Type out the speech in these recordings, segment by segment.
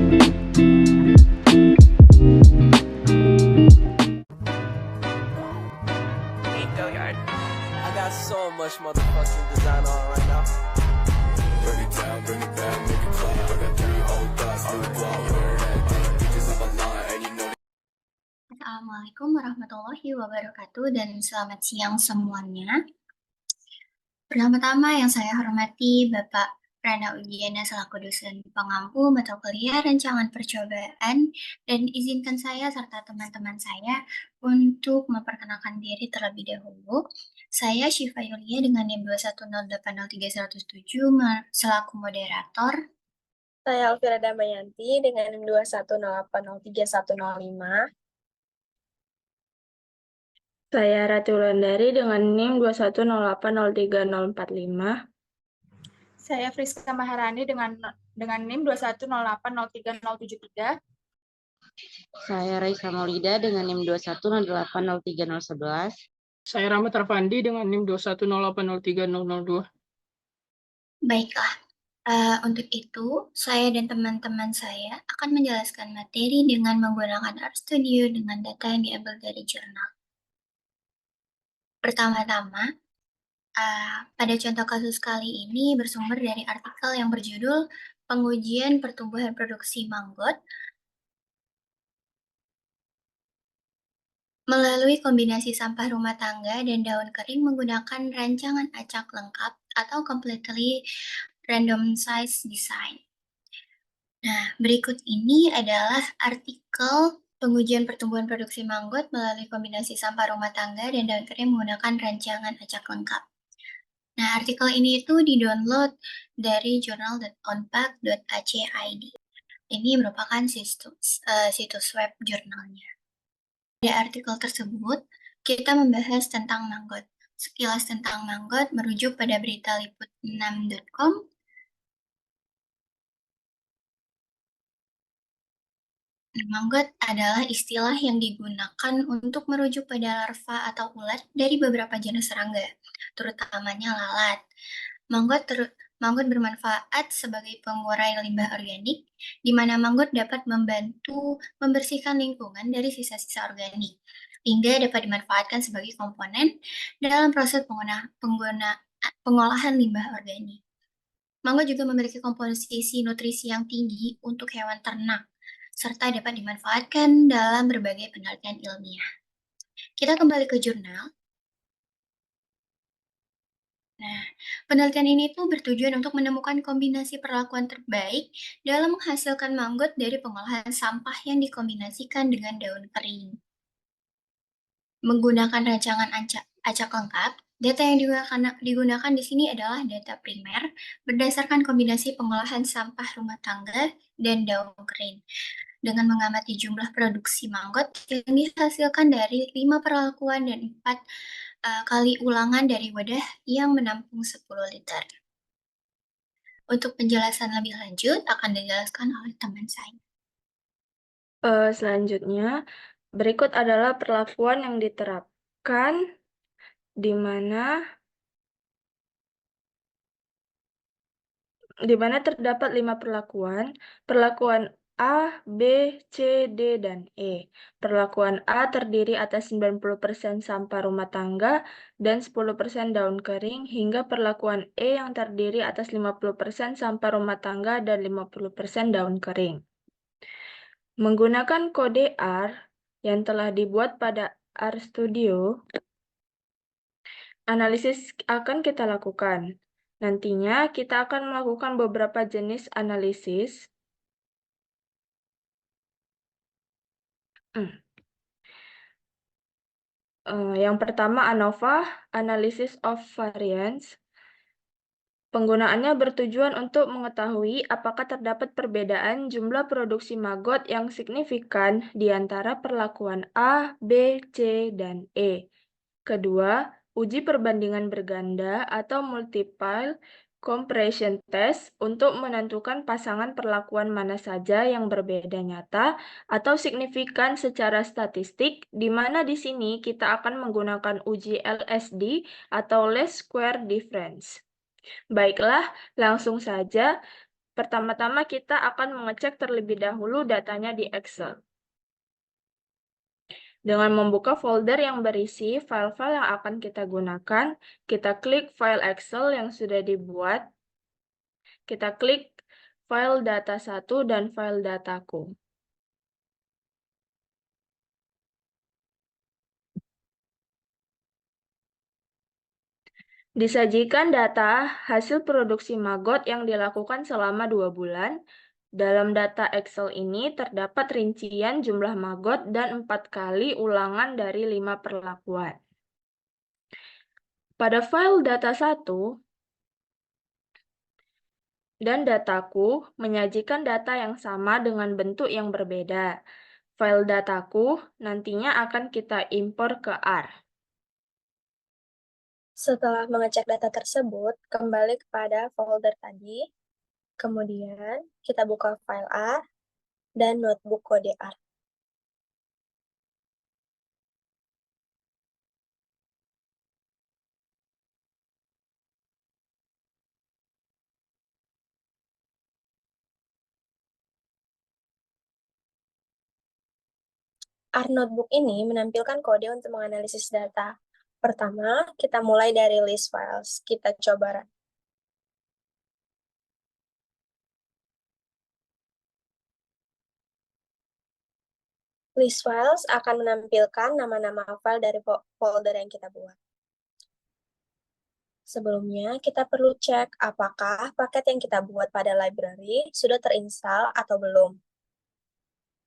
I got so much motherfucking design on right now. Bring it down, bring it back, make it clap. I got 3 old thoughts, do it all, where that thing. Bitches on my line, and you know. Assalamualaikum warahmatullahi wabarakatuh dan selamat siang semuanya. Pertama-tama yang saya hormati Bapak Prana Udiana selaku dosen pengampu mata kuliah rancangan percobaan, dan izinkan saya serta teman-teman saya untuk memperkenalkan diri terlebih dahulu. Saya Syifa Yulia dengan NIM 210803107 selaku moderator. Saya Alvira Damayanti dengan NIM 210803105. Saya Rati Wulandari dengan NIM 210803045. Saya Friska Maharani dengan NIM 210803073. Saya Raisa Maulida dengan NIM 210803011. Saya Rahmat Arfandi dengan NIM 210803002. Baiklah, untuk itu saya dan teman-teman saya akan menjelaskan materi dengan menggunakan RStudio dengan data yang diambil dari jurnal. Pertama-tama, pada contoh kasus kali ini bersumber dari artikel yang berjudul Pengujian Pertumbuhan Produksi Manggot melalui kombinasi sampah rumah tangga dan daun kering menggunakan rancangan acak lengkap atau completely randomized design. Nah, berikut ini adalah artikel pengujian pertumbuhan produksi manggot melalui kombinasi sampah rumah tangga dan daun kering menggunakan rancangan acak lengkap. Nah, artikel ini itu di-download dari journal.onpack.ac.id. Ini merupakan situs web jurnalnya. Pada artikel tersebut, kita membahas tentang manggot. Sekilas tentang manggot merujuk pada berita liput6.com. Manggot adalah istilah yang digunakan untuk merujuk pada larva atau ulat dari beberapa jenis serangga, terutamanya lalat. Manggot bermanfaat sebagai pengurai limbah organik, di mana manggot dapat membantu membersihkan lingkungan dari sisa-sisa organik, hingga dapat dimanfaatkan sebagai komponen dalam proses pengolahan limbah organik. Manggot juga memiliki komposisi nutrisi yang tinggi untuk hewan ternak, serta dapat dimanfaatkan dalam berbagai penelitian ilmiah. Kita kembali ke jurnal. Nah, penelitian ini tuh bertujuan untuk menemukan kombinasi perlakuan terbaik dalam menghasilkan manggot dari pengolahan sampah yang dikombinasikan dengan daun kering. Menggunakan rancangan acak lengkap, data yang digunakan di sini adalah data primer berdasarkan kombinasi pengolahan sampah rumah tangga dan daun kering, dengan mengamati jumlah produksi manggot yang dihasilkan dari 5 perlakuan dan 4 kali ulangan dari wadah yang menampung 10 liter. Untuk penjelasan lebih lanjut akan dijelaskan oleh teman saya. Selanjutnya, berikut adalah perlakuan yang diterapkan di mana terdapat 5 perlakuan. Perlakuan A, B, C, D, dan E. Perlakuan A terdiri atas 90% sampah rumah tangga dan 10% daun kering, hingga perlakuan E yang terdiri atas 50% sampah rumah tangga dan 50% daun kering. Menggunakan kode R yang telah dibuat pada RStudio, analisis akan kita lakukan. Nantinya kita akan melakukan beberapa jenis analisis. Yang pertama, ANOVA, Analysis of Variance. Penggunaannya bertujuan untuk mengetahui apakah terdapat perbedaan jumlah produksi maggot yang signifikan di antara perlakuan A, B, C, dan E. Kedua, uji perbandingan berganda atau multiple comparison test untuk menentukan pasangan perlakuan mana saja yang berbeda nyata atau signifikan secara statistik, di mana di sini kita akan menggunakan uji LSD atau Least Square Difference. Baiklah, langsung saja Pertama-tama kita akan mengecek terlebih dahulu datanya di Excel. Dengan membuka folder yang berisi file-file yang akan kita gunakan, kita klik file Excel yang sudah dibuat. Kita klik file data 1 dan file dataku. Disajikan data hasil produksi maggot yang dilakukan selama 2 bulan. Dalam data Excel ini terdapat rincian jumlah maggot dan 4 kali ulangan dari 5 perlakuan. Pada file data 1 dan dataku menyajikan data yang sama dengan bentuk yang berbeda. File dataku nantinya akan kita impor ke R. Setelah mengecek data tersebut, kembali kepada folder tadi. Kemudian, kita buka file R dan notebook kode R. R notebook ini menampilkan kode untuk menganalisis data. Pertama, kita mulai dari list files. Kita coba run. List files akan menampilkan nama-nama file dari folder yang kita buat. Sebelumnya, kita perlu cek apakah paket yang kita buat pada library sudah terinstall atau belum.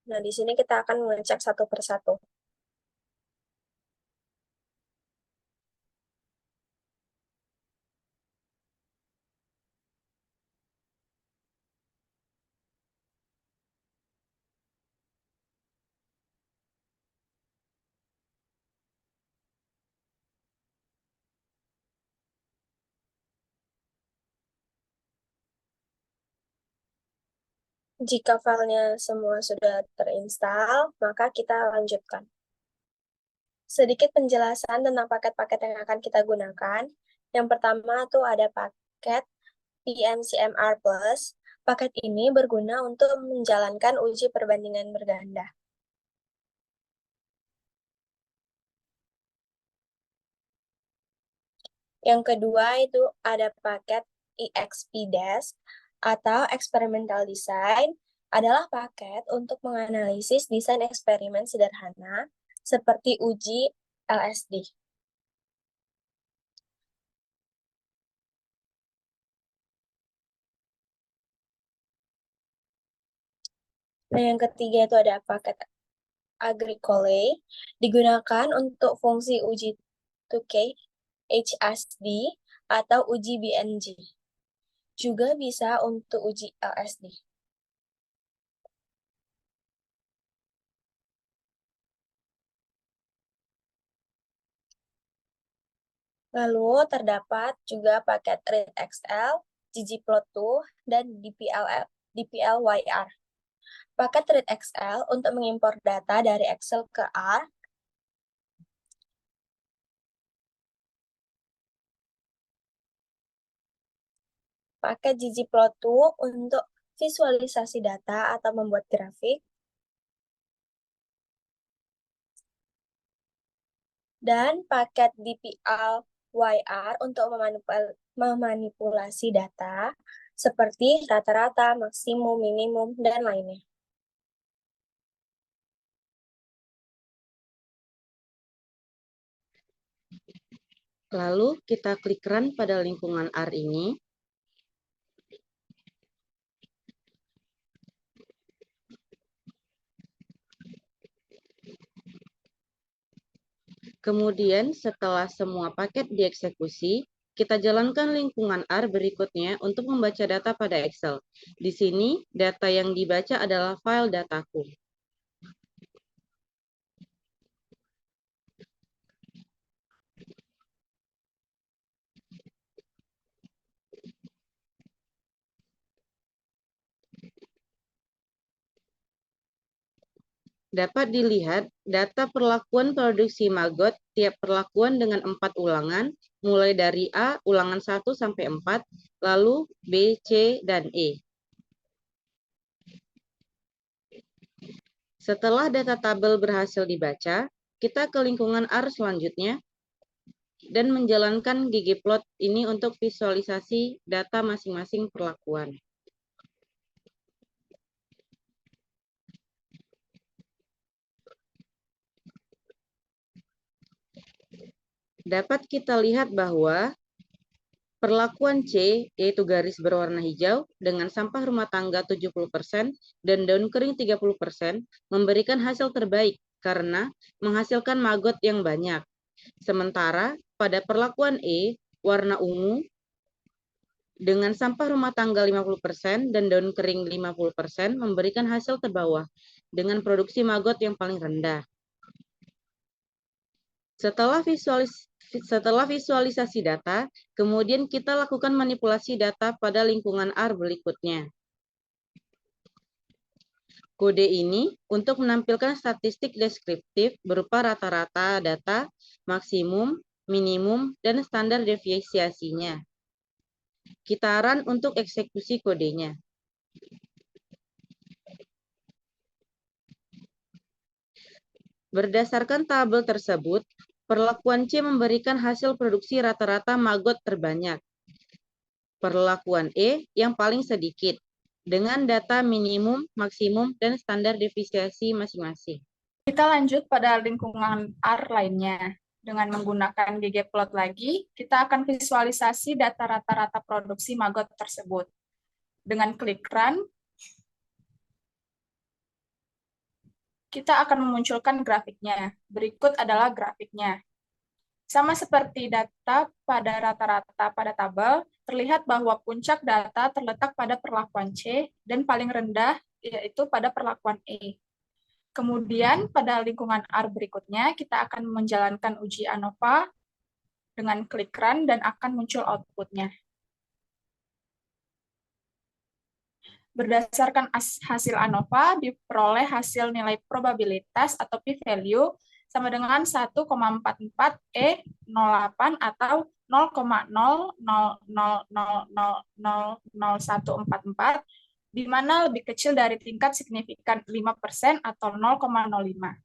Nah, di sini kita akan mengecek satu persatu. Jika filenya semua sudah terinstall, maka kita lanjutkan. Sedikit penjelasan tentang paket-paket yang akan kita gunakan. Yang pertama tuh ada paket PMCMR+. Paket ini berguna untuk menjalankan uji perbandingan berganda. Yang kedua itu ada paket EXP-Desk atau Experimental Design, adalah paket untuk menganalisis desain eksperimen sederhana seperti uji LSD. Nah, yang ketiga itu ada paket Agricole, digunakan untuk fungsi uji 2K, HSD, atau uji BNG. Juga bisa untuk uji LSD. Lalu terdapat juga paket readXL, ggplot2, dan DPL-YR. Paket readXL untuk mengimpor data dari Excel ke R. Paket ggplot2 untuk visualisasi data atau membuat grafik. Dan paket DPL-YR untuk memanipulasi data seperti rata-rata, maksimum, minimum, dan lainnya. Lalu kita klik run pada lingkungan R ini. Kemudian setelah semua paket dieksekusi, kita jalankan lingkungan R berikutnya untuk membaca data pada Excel. Di sini, data yang dibaca adalah file dataku. Dapat dilihat data perlakuan produksi maggot tiap perlakuan dengan 4 ulangan, mulai dari A ulangan 1 sampai 4, lalu B, C, dan E. Setelah data tabel berhasil dibaca, kita ke lingkungan R selanjutnya dan menjalankan ggplot ini untuk visualisasi data masing-masing perlakuan. Dapat kita lihat bahwa perlakuan C, yaitu garis berwarna hijau, dengan sampah rumah tangga 70% dan daun kering 30%, memberikan hasil terbaik karena menghasilkan maggot yang banyak. Sementara pada perlakuan E, warna ungu, dengan sampah rumah tangga 50% dan daun kering 50%, memberikan hasil terbawah dengan produksi maggot yang paling rendah. Setelah visualisasi data, kemudian kita lakukan manipulasi data pada lingkungan R berikutnya. Kode ini untuk menampilkan statistik deskriptif berupa rata-rata data, maksimum, minimum, dan standar deviasinya. Kita run untuk eksekusi kodenya. Berdasarkan tabel tersebut, perlakuan C memberikan hasil produksi rata-rata maggot terbanyak. Perlakuan E yang paling sedikit, dengan data minimum, maksimum, dan standar deviasi masing-masing. Kita lanjut pada lingkungan R lainnya. Dengan menggunakan ggplot lagi, kita akan visualisasi data rata-rata produksi maggot tersebut. Dengan klik run, kita akan memunculkan grafiknya. Berikut adalah grafiknya. Sama seperti data pada rata-rata pada tabel, terlihat bahwa puncak data terletak pada perlakuan C dan paling rendah yaitu pada perlakuan E. Kemudian pada lingkungan R berikutnya, kita akan menjalankan uji ANOVA dengan klik run dan akan muncul outputnya. Berdasarkan hasil ANOVA, diperoleh hasil nilai probabilitas atau p-value sama dengan 1,44E08 atau 0,0000000144, di mana lebih kecil dari tingkat signifikan 5% atau 0,05.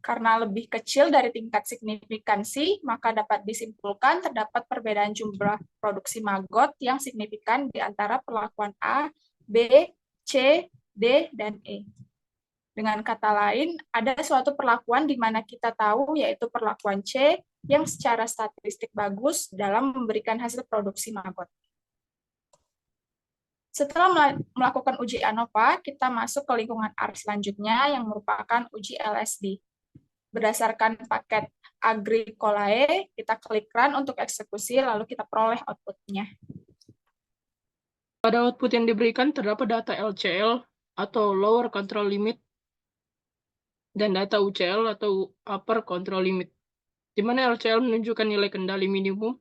Karena lebih kecil dari tingkat signifikansi, maka dapat disimpulkan terdapat perbedaan jumlah produksi maggot yang signifikan di antara perlakuan A, B, C, D, dan E. Dengan kata lain, ada suatu perlakuan di mana kita tahu yaitu perlakuan C yang secara statistik bagus dalam memberikan hasil produksi maggot. Setelah melakukan uji ANOVA, kita masuk ke lingkungan R selanjutnya yang merupakan uji LSD. Berdasarkan paket Agricolae, kita klik run untuk eksekusi, lalu kita peroleh outputnya. Pada output yang diberikan terdapat data LCL atau Lower Control Limit dan data UCL atau Upper Control Limit, di mana LCL menunjukkan nilai kendali minimum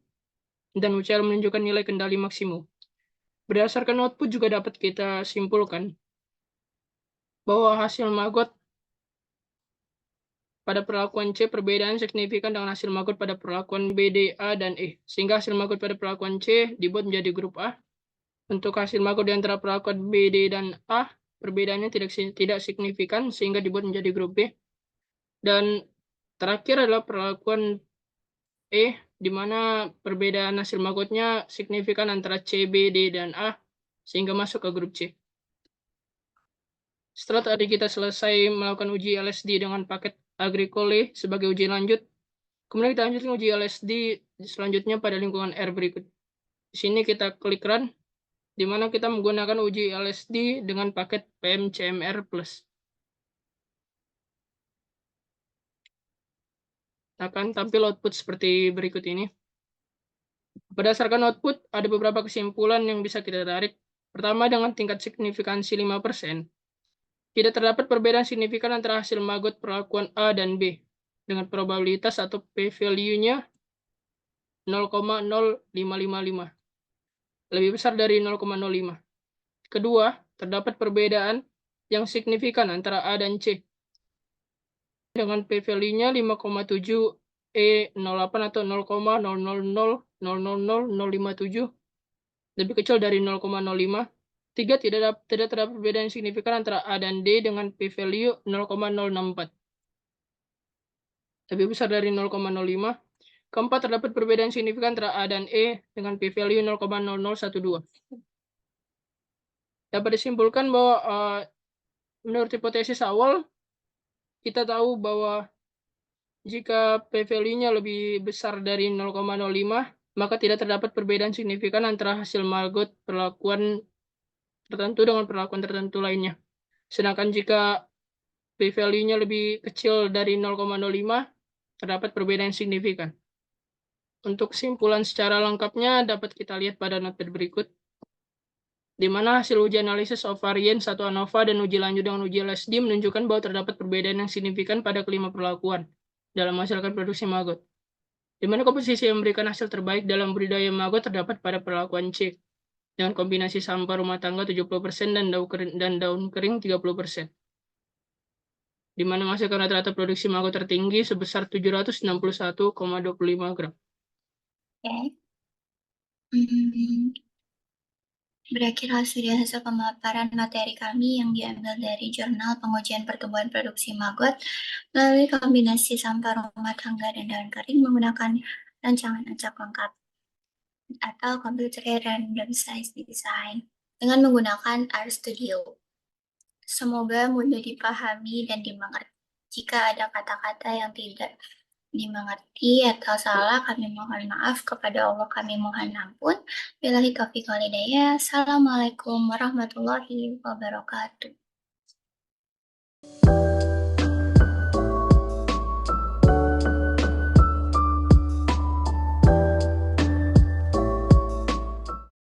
dan UCL menunjukkan nilai kendali maksimum. Berdasarkan output juga dapat kita simpulkan bahwa hasil maggot pada perlakuan C perbedaan signifikan dengan hasil maggot pada perlakuan B, D, A, dan E. Sehingga hasil maggot pada perlakuan C dibuat menjadi grup A. Untuk hasil maggot di antara perlakuan B, D, dan A, perbedaannya tidak signifikan sehingga dibuat menjadi grup B. Dan terakhir adalah perlakuan E, di mana perbedaan hasil maggotnya signifikan antara C, B, D, dan A, sehingga masuk ke grup C. Setelah tadi kita selesai melakukan uji LSD dengan paket Agricolae sebagai uji lanjut, kemudian kita lanjutkan uji LSD selanjutnya pada lingkungan R berikut. Di sini kita klik run, di mana kita menggunakan uji LSD dengan paket PMCMR+. Akan tampil output seperti berikut ini. Berdasarkan output, ada beberapa kesimpulan yang bisa kita tarik. Pertama, dengan tingkat signifikansi 5%, tidak terdapat perbedaan signifikan antara hasil maggot perlakuan A dan B, dengan probabilitas atau p-value-nya 0,0555, lebih besar dari 0,05. Kedua, terdapat perbedaan yang signifikan antara A dan C, dengan p-value-nya 5,7 E08 atau 0,00000057, lebih kecil dari 0,05. tidak terdapat perbedaan yang signifikan antara A dan D dengan p-value 0,064. Lebih besar dari 0,05. Keempat, terdapat perbedaan signifikan antara A dan E dengan p-value 0,0012. Dapat disimpulkan bahwa menurut hipotesis awal, kita tahu bahwa jika p-value-nya lebih besar dari 0,05, maka tidak terdapat perbedaan signifikan antara hasil Margot perlakuan tertentu dengan perlakuan tertentu lainnya. Sedangkan jika p-value-nya lebih kecil dari 0,05, terdapat perbedaan signifikan. Untuk kesimpulan secara lengkapnya dapat kita lihat pada notepad berikut, di mana hasil uji analisis of variance atau ANOVA dan uji lanjut dengan uji LSD menunjukkan bahwa terdapat perbedaan yang signifikan pada kelima perlakuan dalam menghasilkan produksi maggot, di mana komposisi yang memberikan hasil terbaik dalam budidaya maggot terdapat pada perlakuan C, dengan kombinasi sampah rumah tangga 70% dan daun kering 30%. Di mana menghasilkan rata-rata produksi maggot tertinggi sebesar 761,25 gram. Oke. Berakhirlah studi hasil pemaparan materi kami yang diambil dari jurnal pengujian pertumbuhan produksi maggot melalui kombinasi sampah rumah tangga dan daun kering menggunakan rancangan acak lengkap atau Computer Random Size Design dengan menggunakan RStudio. Semoga mudah dipahami dan dimengerti. Jika ada kata-kata yang tidak dimengerti atau salah, kami mohon maaf. Kepada Allah kami mohon ampun. Billahi taufiq wal hidayah. Assalamualaikum warahmatullahi wabarakatuh.